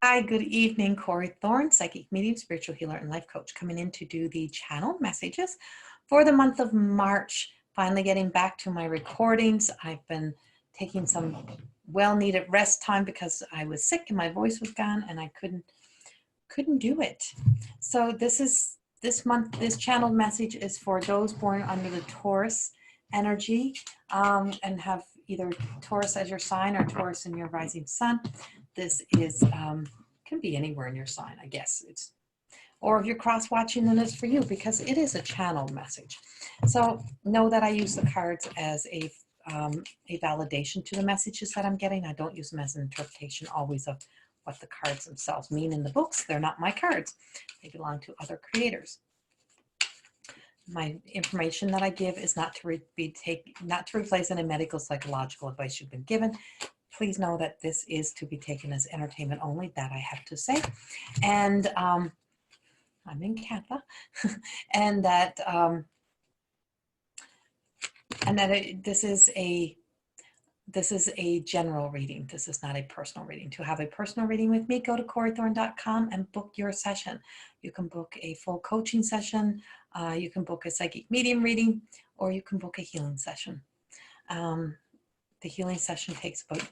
Hi, good evening. Corrie Thorne, psychic medium, spiritual healer, and life coach, coming in to do the channel messages for the month of March. Finally getting back to my recordings. I've been taking some well-needed rest time because I was sick and my voice was gone and I couldn't do it. So this month, this channel message is for those born under the Taurus energy and have either Taurus as your sign or Taurus in your rising sun. This is can be anywhere in your sign, I guess. Or if you're cross watching, then it's for you because it is a channel message. So know that I use the cards as a validation to the messages that I'm getting. I don't use them as an interpretation always of what the cards themselves mean in the books. They're not my cards. They belong to other creators. My information that I give is not to replace any medical, psychological advice you've been given. Please know that this is to be taken as entertainment only, that I have to say. And I'm in Canada, and that this is a general reading. This is not a personal reading. To have a personal reading with me, go to CorrieThorne.com and book your session. You can book a full coaching session, you can book a psychic medium reading, or you can book a healing session. The healing session takes about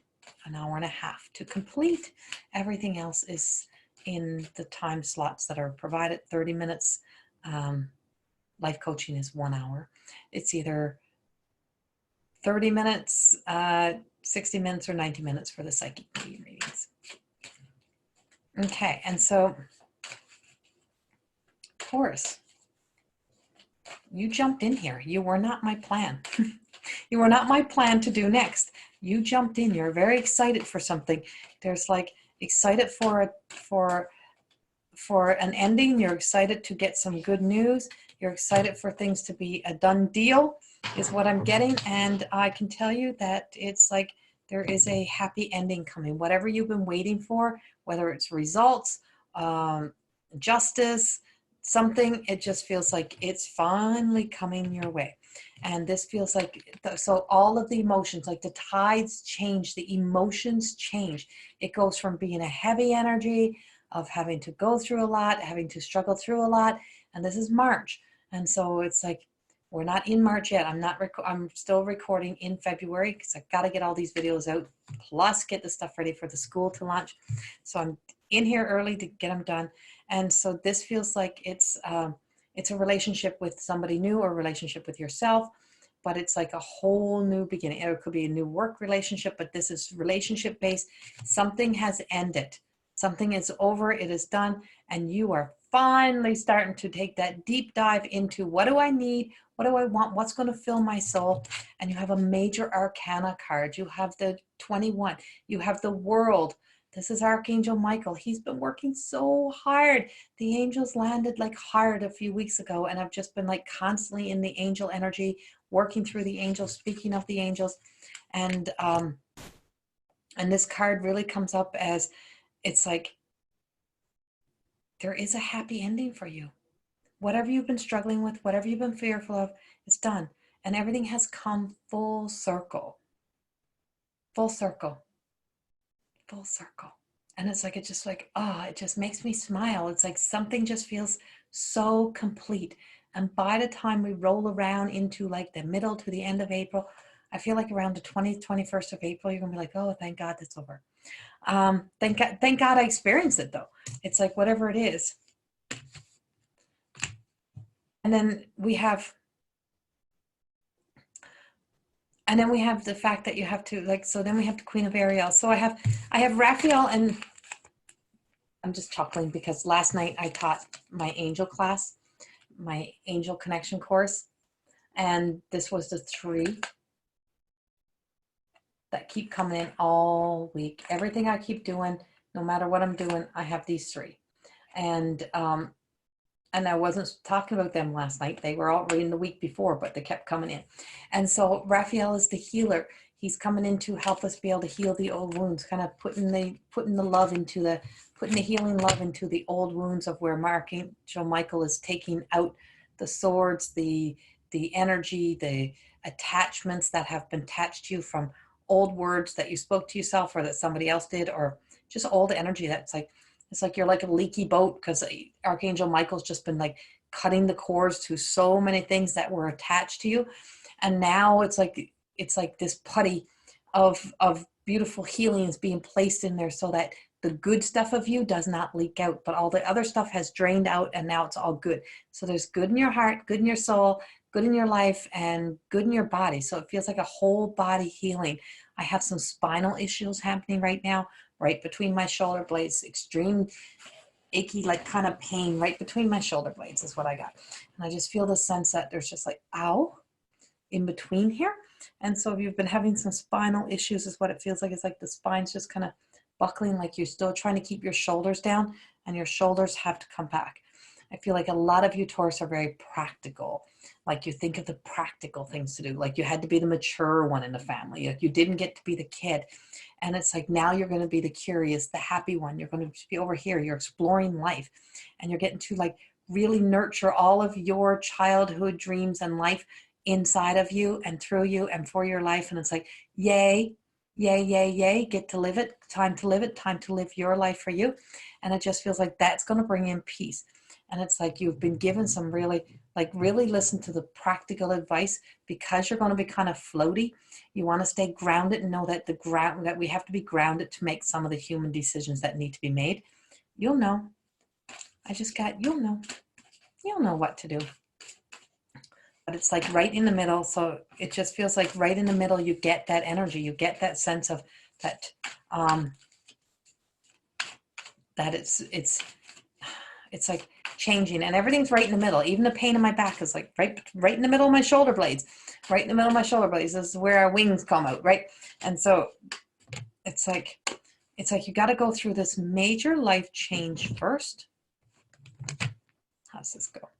an hour and a half to complete. Everything else is in the time slots that are provided. 30 minutes. Life coaching is 1 hour. It's either 30 minutes, 60 minutes, or 90 minutes for the psychic medium readings. Okay, and so Taurus, you jumped in here. You were not my plan. You were not my plan to do next. You jumped in. You're very excited for something. There's like excited for an ending. You're excited to get some good news. You're excited for things to be a done deal is what I'm getting. And I can tell you that it's like there is a happy ending coming. Whatever you've been waiting for, whether it's results, justice, something, it just feels like it's finally coming your way. And this feels like, so all of the emotions, like the tides change, the emotions change. It goes from being a heavy energy of having to go through a lot, having to struggle through a lot. And this is March. And so it's like, we're not in March yet. I'm still recording in February because I've got to get all these videos out, plus get the stuff ready for the school to launch. So I'm in here early to get them done. And so this feels like it's a relationship with somebody new or a relationship with yourself, but it's like a whole new beginning. It could be a new work relationship, but this is relationship based. Something has ended. Something is over, it is done, and you are finally starting to take that deep dive into what do I need, what do I want, what's going to fill my soul. And you have a major arcana card. You have the 21, you have the world. This is Archangel Michael. He's been working so hard. The angels landed like hard a few weeks ago, and I've just been like constantly in the angel energy, working through the angels, speaking of the angels. And this card really comes up as, it's like, there is a happy ending for you. Whatever you've been struggling with, whatever you've been fearful of, it's done. And everything has come full circle. Full circle. Full circle. And it's like, it's just like, oh, it just makes me smile. It's like something just feels so complete. And by the time we roll around into like the middle to the end of April, I feel like around the 20th, 21st of April, you're going to be like, oh, thank God that's over. Thank God I experienced it though. It's like whatever it is. And then we have the fact that you have to like, so then we have the Queen of Ariel. So I have Raphael, and I'm just chuckling because last night I taught my angel class, my angel connection course. And this was the 3 that keep coming in all week. Everything I keep doing, no matter what I'm doing, I have these 3. And I wasn't talking about them last night. They were already in the week before, but they kept coming in. And so Raphael is the healer. He's coming in to help us be able to heal the old wounds, kind of putting the healing love into the old wounds of where Archangel Michael is taking out the swords, the energy, the attachments that have been attached to you from old words that you spoke to yourself or that somebody else did, or just old energy that's like, it's like you're like a leaky boat because Archangel Michael's just been like cutting the cords to so many things that were attached to you. And now it's like this putty of beautiful healings being placed in there so that the good stuff of you does not leak out, but all the other stuff has drained out and now it's all good. So there's good in your heart, good in your soul, good in your life, and good in your body. So it feels like a whole body healing. I have some spinal issues happening right now, right between my shoulder blades, extreme achy, like kind of pain right between my shoulder blades is what I got. And I just feel the sense that there's just like, ow, in between here. And so if you've been having some spinal issues is what it feels like. It's like the spine's just kind of buckling, like you're still trying to keep your shoulders down and your shoulders have to come back. I feel like a lot of you Taurus are very practical. Like you think of the practical things to do. Like you had to be the mature one in the family. Like you didn't get to be the kid. And it's like now you're going to be the curious, the happy one. You're going to be over here. You're exploring life. And you're getting to like really nurture all of your childhood dreams and life inside of you and through you and for your life. And it's like, yay, yay, yay, yay, get to live it, time to live it, time to live your life for you. And it just feels like that's going to bring in peace. And it's like you've been given some really listen to the practical advice because you're going to be kind of floaty. You want to stay grounded and know that that we have to be grounded to make some of the human decisions that need to be made. You'll know. You'll know what to do. But it's like right in the middle. So it just feels like right in the middle, you get that energy. You get that sense of that, that it's like changing and everything's right in the middle. Even the pain in my back is like right in the middle of my shoulder blades, right in the middle of my shoulder blades. This is where our wings come out. Right. And so it's like you got to go through this major life change first. How's this go?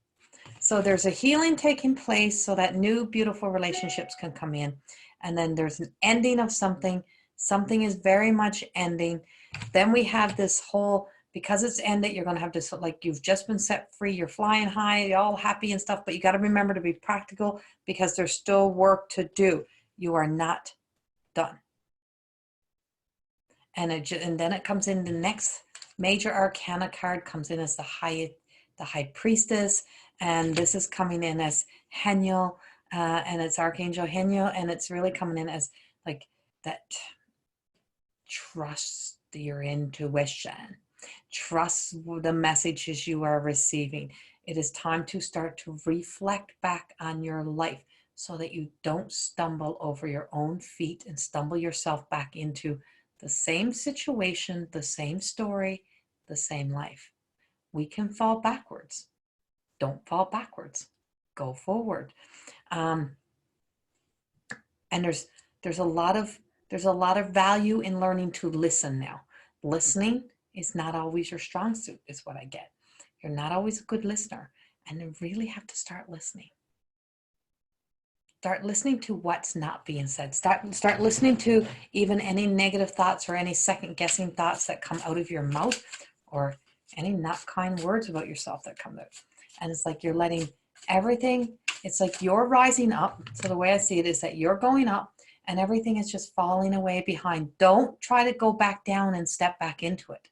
So there's a healing taking place so that new beautiful relationships can come in. And then there's an ending of something. Something is very much ending. Then we have this whole, because it's ended, you're going to have this, like you've just been set free. You're flying high, you're all happy and stuff, but you got to remember to be practical because there's still work to do. You are not done. And then it comes in the next major arcana card comes in as the high priestess. And this is coming in as Heniel, and it's Archangel Heniel, and it's really coming in as like that trust your intuition, trust the messages you are receiving. It is time to start to reflect back on your life so that you don't stumble over your own feet and stumble yourself back into the same situation, the same story, the same life. We can fall backwards. Don't fall backwards. Go forward. And there's a lot of value in learning to listen now. Listening is not always your strong suit, is what I get. You're not always a good listener, and you really have to start listening. Start listening to what's not being said. Start listening to even any negative thoughts or any second guessing thoughts that come out of your mouth or any not kind words about yourself that come out. And it's like you're letting everything, it's like you're rising up. So the way I see it is that you're going up and everything is just falling away behind. Don't try to go back down and step back into it.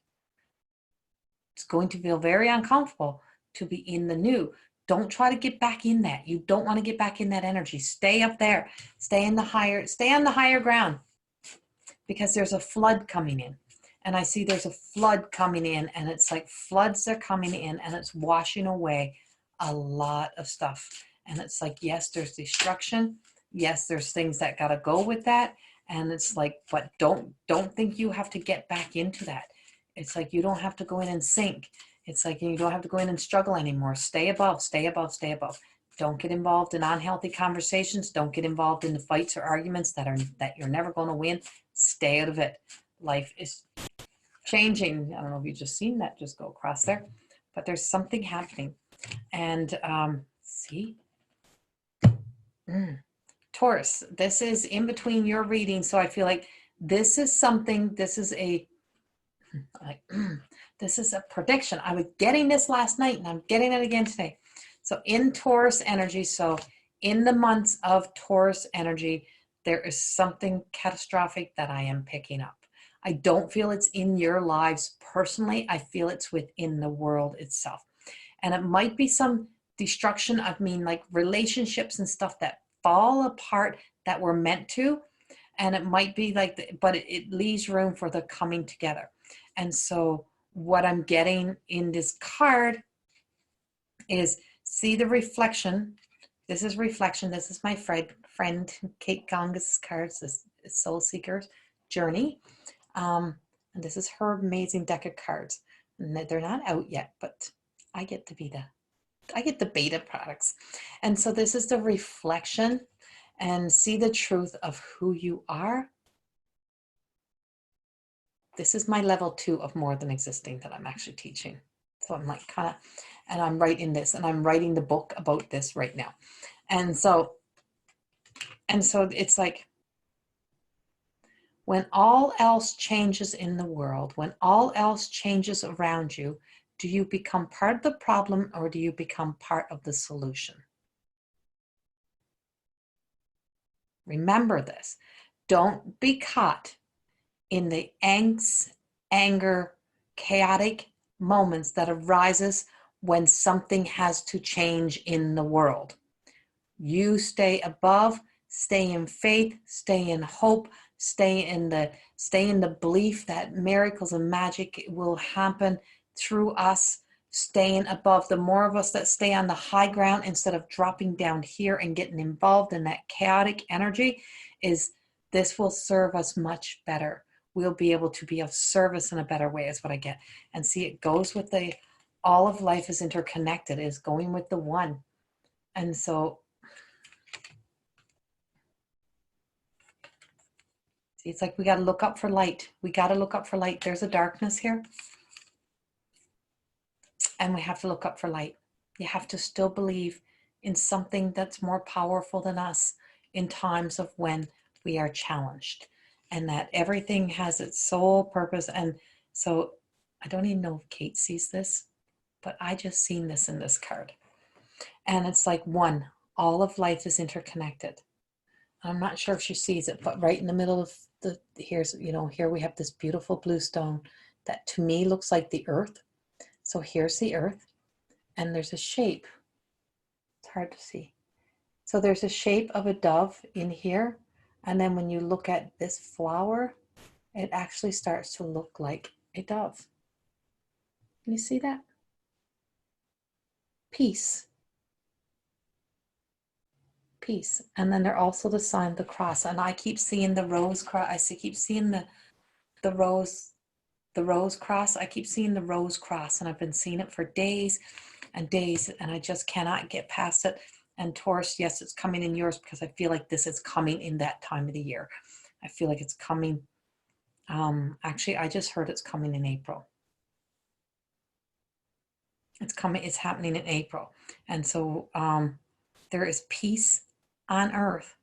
It's going to feel very uncomfortable to be in the new. Don't try to get back in that. You don't want to get back in that energy. Stay up there. Stay on the higher ground because there's a flood coming in. And I see there's a flood coming in and it's like floods are coming in and it's washing away a lot of stuff. And it's like, yes, there's destruction. Yes, there's things that got to go with that. And it's like, but don't think you have to get back into that. It's like, you don't have to go in and sink. It's like, you don't have to go in and struggle anymore. Stay above, stay above, stay above. Don't get involved in unhealthy conversations. Don't get involved in the fights or arguments that you're never going to win. Stay out of it. Life is changing. I don't know if you've just seen that just go across there, but there's something happening. And see, Taurus, this is in between your reading. So I feel like this is something, this is a prediction. I was getting this last night and I'm getting it again today. So in Taurus energy, so in the months of Taurus energy, there is something catastrophic that I am picking up. I don't feel it's in your lives personally. I feel it's within the world itself. And it might be some destruction. I mean, like relationships and stuff that fall apart that were meant to. And it might be like, but it leaves room for the coming together. And so what I'm getting in this card is, see the reflection. This is reflection. This is my friend Kate Gongas' cards, this Soul Seeker's Journey. And this is her amazing deck of cards. And they're not out yet, but I get the beta products. And so this is the reflection, and see the truth of who you are. This is my level 2 of More Than Existing that I'm actually teaching. So I'm like kind of, and I'm writing this, and I'm writing the book about this right now. And so it's like, when all else changes in the world, when all else changes around you, do you become part of the problem, or do you become part of the solution? Remember this. Don't be caught in the angst, anger, chaotic moments that arises when something has to change in the world. You stay above, stay in faith, stay in hope, stay in the belief that miracles and magic will happen through us, staying above. The more of us that stay on the high ground instead of dropping down here and getting involved in that chaotic energy, is this will serve us much better. We'll be able to be of service in a better way, is what I get. And see, it goes with the, all of life is interconnected, is going with the one. And so see, it's like we got to look up for light. We got to look up for light. There's a darkness here, and we have to look up for light. You have to still believe in something that's more powerful than us in times of when we are challenged, and that everything has its sole purpose. And so I don't even know if Kate sees this, but I just seen this in this card. And it's like, one, all of life is interconnected. I'm not sure if she sees it, but right in the middle of the, here's, you know, here we have this beautiful blue stone that to me looks like the earth. So here's the earth, and there's a shape. It's hard to see. So there's a shape of a dove in here. And then when you look at this flower, it actually starts to look like a dove. Can you see that? Peace. Peace. And then they're also the sign of the cross. And I keep seeing the rose cross. I keep seeing the rose cross. I keep seeing the rose cross, and I've been seeing it for days and days, and I just cannot get past it. And Taurus, yes, it's coming in yours, because I feel like this is coming in that time of the year. I feel like it's coming. Actually, I just heard it's coming in April. It's coming, it's happening in April. And so there is peace on earth.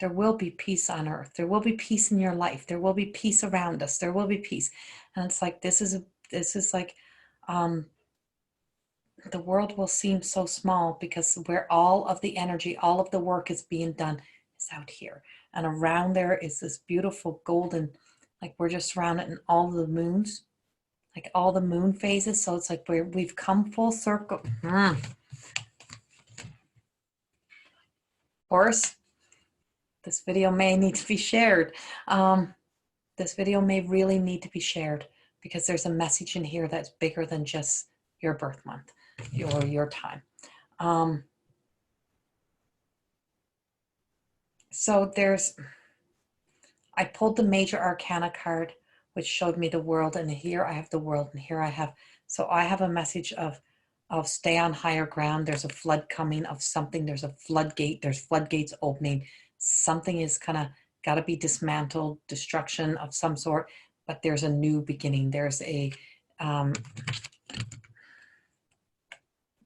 There will be peace on earth. There will be peace in your life. There will be peace around us. There will be peace. And it's like, this is like, the world will seem so small, because where all of the energy, all of the work is being done is out here. And around there is this beautiful golden, like we're just surrounded in all the moons, like all the moon phases. So it's like we've come full circle. Horse, this video may need to be shared. This video may really need to be shared, because there's a message in here that's bigger than just your birth month or your time. So I pulled the major arcana card, which showed me the world, and here I have the world, and here I have, so I have a message of stay on higher ground. There's a flood coming of something. There's a floodgate. There's floodgates opening. Something is kind of got to be dismantled, destruction of some sort, but there's a new beginning. There's a,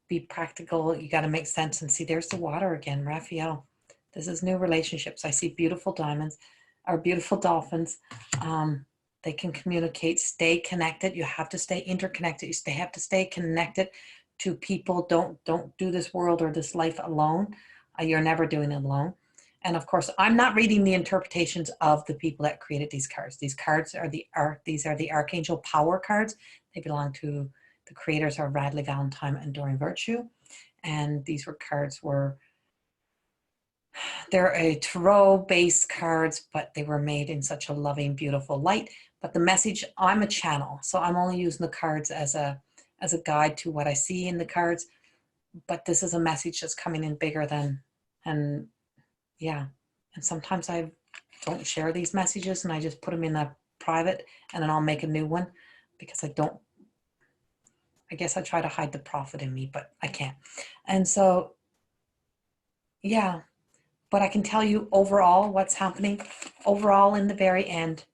be practical. You got to make sense. And see, there's the water again, Raphael. This is new relationships. I see beautiful diamonds, or beautiful dolphins. They can communicate, stay connected. You have to stay interconnected. You have to stay connected to people. Don't do this world or this life alone. You're never doing it alone. And of course, I'm not reading the interpretations of the people that created these cards. These cards are these are the Archangel Power cards. They belong to the creators are Radley Valentine and Doreen Virtue. And these they're a tarot-based cards, but they were made in such a loving, beautiful light. But the message, I'm a channel, so I'm only using the cards as a guide to what I see in the cards. But this is a message that's coming in bigger than, and yeah. And sometimes I don't share these messages and I just put them in a private and then I'll make a new one because I guess I try to hide the prophet in me, but I can't. And so, yeah, but I can tell you overall what's happening. Overall, in the very end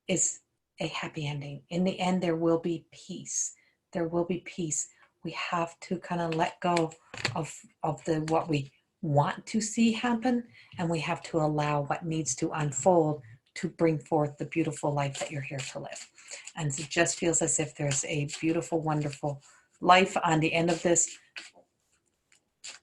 is a happy ending. In the end, there will be peace. There will be peace. We have to kind of let go of what we want to see happen, and we have to allow what needs to unfold to bring forth the beautiful life that you're here to live. And it just feels as if there's a beautiful, wonderful life on the end of this.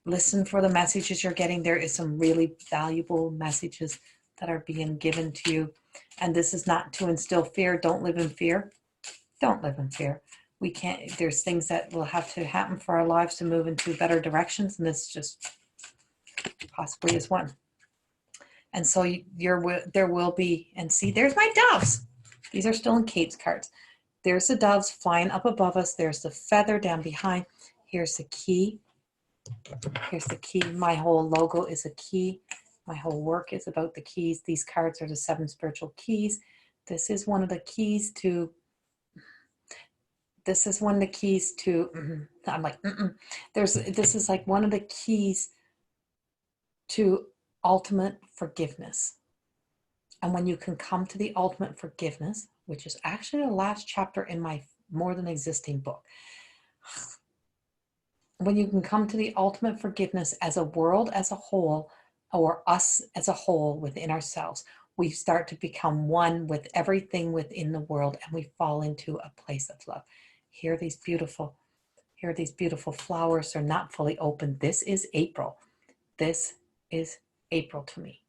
Listen for the messages you're getting. There is some really valuable messages that are being given to you. And this is not to instill fear. Don't live in fear. Don't live in fear. We can't, there's things that will have to happen for our lives to move into better directions. And this just possibly is one. And so there will be, and see, there's my doves. These are still in Kate's cards. There's the doves flying up above us. There's the feather down behind. Here's the key. Here's the key. My whole logo is a key. My whole work is about the keys. These cards are the 7 spiritual keys. This is one of the keys to, I'm like, this is like one of the keys to ultimate forgiveness. And when you can come to the ultimate forgiveness, which is actually the last chapter in my More Than Existing book, when you can come to the ultimate forgiveness as a world as a whole, or us as a whole within ourselves, we start to become one with everything within the world, and we fall into a place of love. Here are these beautiful flowers. They're not fully open. This is April. This is April to me.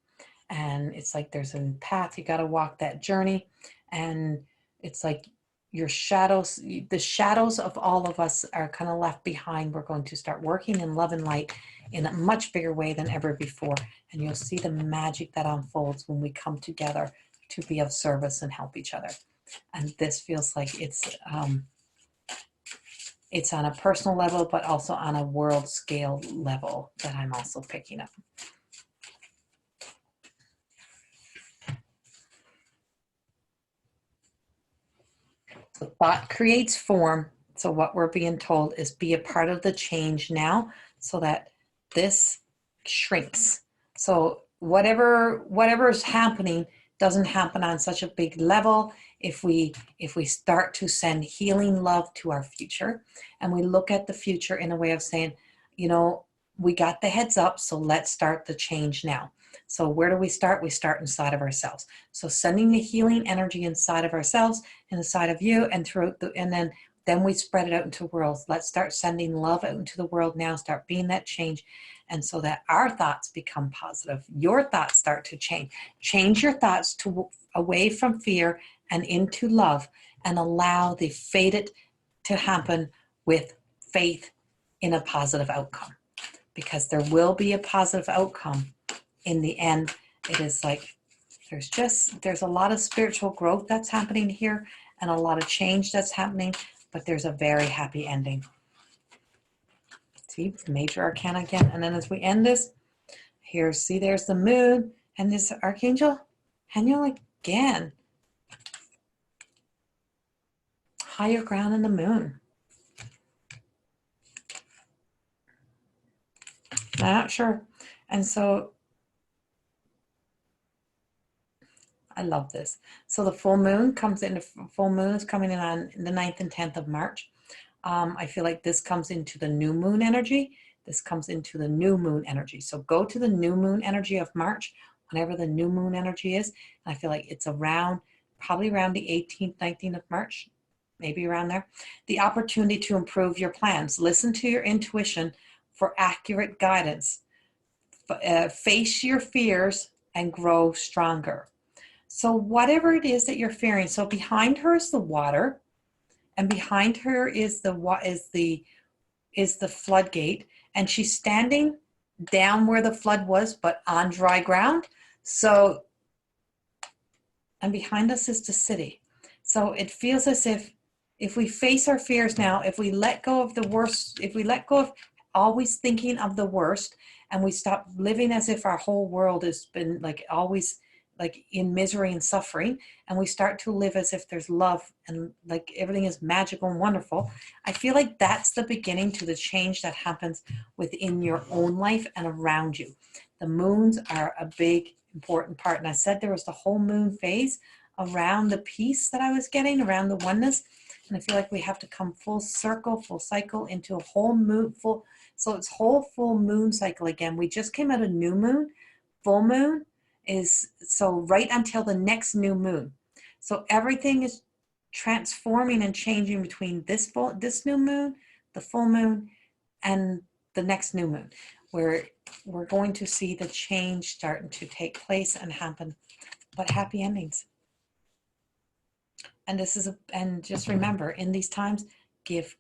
And it's like there's a path, you got to walk that journey. And it's like your shadows, the shadows of all of us are kind of left behind. We're going to start working in love and light in a much bigger way than ever before. And you'll see the magic that unfolds when we come together to be of service and help each other. And this feels like it's on a personal level, but also on a world scale level that I'm also picking up. So thought creates form. So what we're being told is be a part of the change now so that this shrinks. So whatever is happening doesn't happen on such a big level. If we start to send healing love to our future, and we look at the future in a way of saying, you know, we got the heads up, so let's start the change now. So where do we start? We start inside of ourselves. So sending the healing energy inside of ourselves, inside of you, and then we spread it out into the world. Let's start sending love out into the world now, start being that change. And so that our thoughts become positive. Your thoughts start to change. Change your thoughts away from fear and into love, and allow the fated to happen with faith in a positive outcome. Because there will be a positive outcome in the end. It is like there's a lot of spiritual growth that's happening here and a lot of change that's happening, but there's a very happy ending. See, major arcana again. And then as we end this, here, see, there's the moon and this archangel, Haniel again. Higher ground in the moon. I'm not sure. And so I love this. So the full moon is coming in on the 9th and 10th of March. I feel like this comes into the new moon energy. This comes into the new moon energy. So go to the new moon energy of March, whenever the new moon energy is. And I feel like it's probably around the 18th, 19th of March, maybe around there. The opportunity to improve your plans. Listen to your intuition for accurate guidance. face your fears and grow stronger. So whatever it is that you're fearing, so behind her is the water, and behind her is the floodgate, and she's standing down where the flood was, but on dry ground. So, and behind us is the city. So it feels as if we face our fears now, if we let go of the worst, if we let go of always thinking of the worst, and we stop living as if our whole world has been like always like in misery and suffering, and we start to live as if there's love and like everything is magical and wonderful, I feel like that's the beginning to the change that happens within your own life and around you. The moons are a big important part, and I said there was the whole moon phase around the peace that I was getting, around the oneness, and I feel like we have to come full circle, full cycle into a whole moon, so it's whole full moon cycle again. We just came out of new moon. Full moon is so right until the next new moon. So everything is transforming and changing between this new moon, the full moon, and the next new moon, where we're going to see the change starting to take place and happen, but happy endings. And this is and just remember, in these times, give.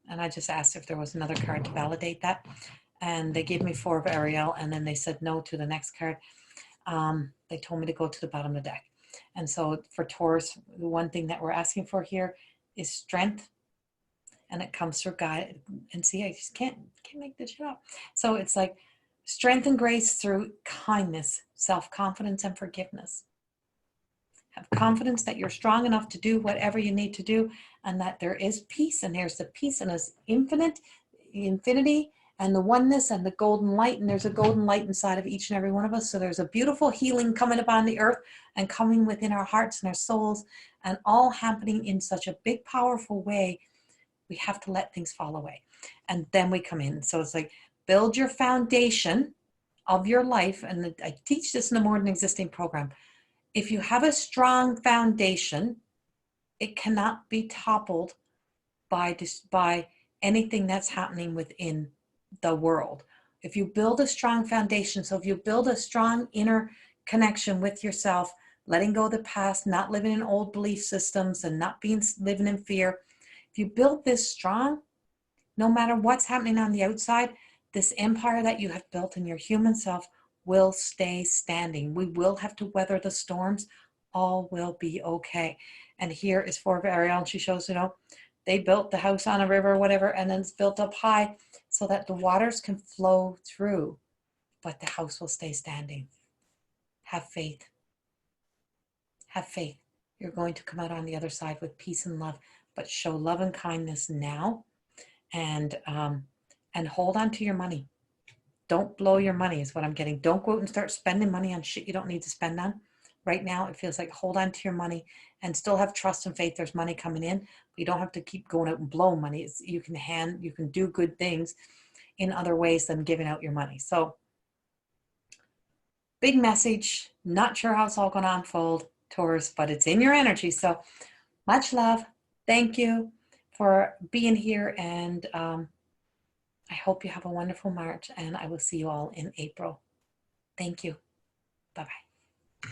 And I just asked if there was another card to validate that, and they gave me 4 of Ariel, and then they said no to the next card. They told me to go to the bottom of the deck. And so for Taurus, the one thing that we're asking for here is strength, and it comes through God. And see, I just can't make this shit up. So it's like strength and grace through kindness, self-confidence, and forgiveness. Have confidence that you're strong enough to do whatever you need to do, and that there is peace, and there's the peace, and it's infinity, and the oneness, and the golden light, and there's a golden light inside of each and every one of us. So there's a beautiful healing coming upon the earth and coming within our hearts and our souls, and all happening in such a big, powerful way. We have to let things fall away, and then we come in. So it's like, build your foundation of your life, and I teach this in the More Than Existing program. If you have a strong foundation, it cannot be toppled by anything that's happening within the world. If you build a strong foundation, so if you build a strong inner connection with yourself, letting go of the past, not living in old belief systems, and not living in fear, if you build this strong, no matter what's happening on the outside, this empire that you have built in your human self will stay standing. We will have to weather the storms. All will be okay. And here is 4 of Ariel, and she shows, they built the house on a river or whatever, and then it's built up high so that the waters can flow through, but the house will stay standing. Have faith. Have faith. You're going to come out on the other side with peace and love, but show love and kindness now, and hold on to your money. Don't blow your money is what I'm getting. Don't go out and start spending money on shit you don't need to spend on. Right now, it feels like hold on to your money and still have trust and faith. There's money coming in. But you don't have to keep going out and blow money. You can do good things in other ways than giving out your money. So big message. Not sure how it's all going to unfold, Taurus, but it's in your energy. So much love. Thank you for being here, and I hope you have a wonderful March, and I will see you all in April. Thank you. Bye-bye.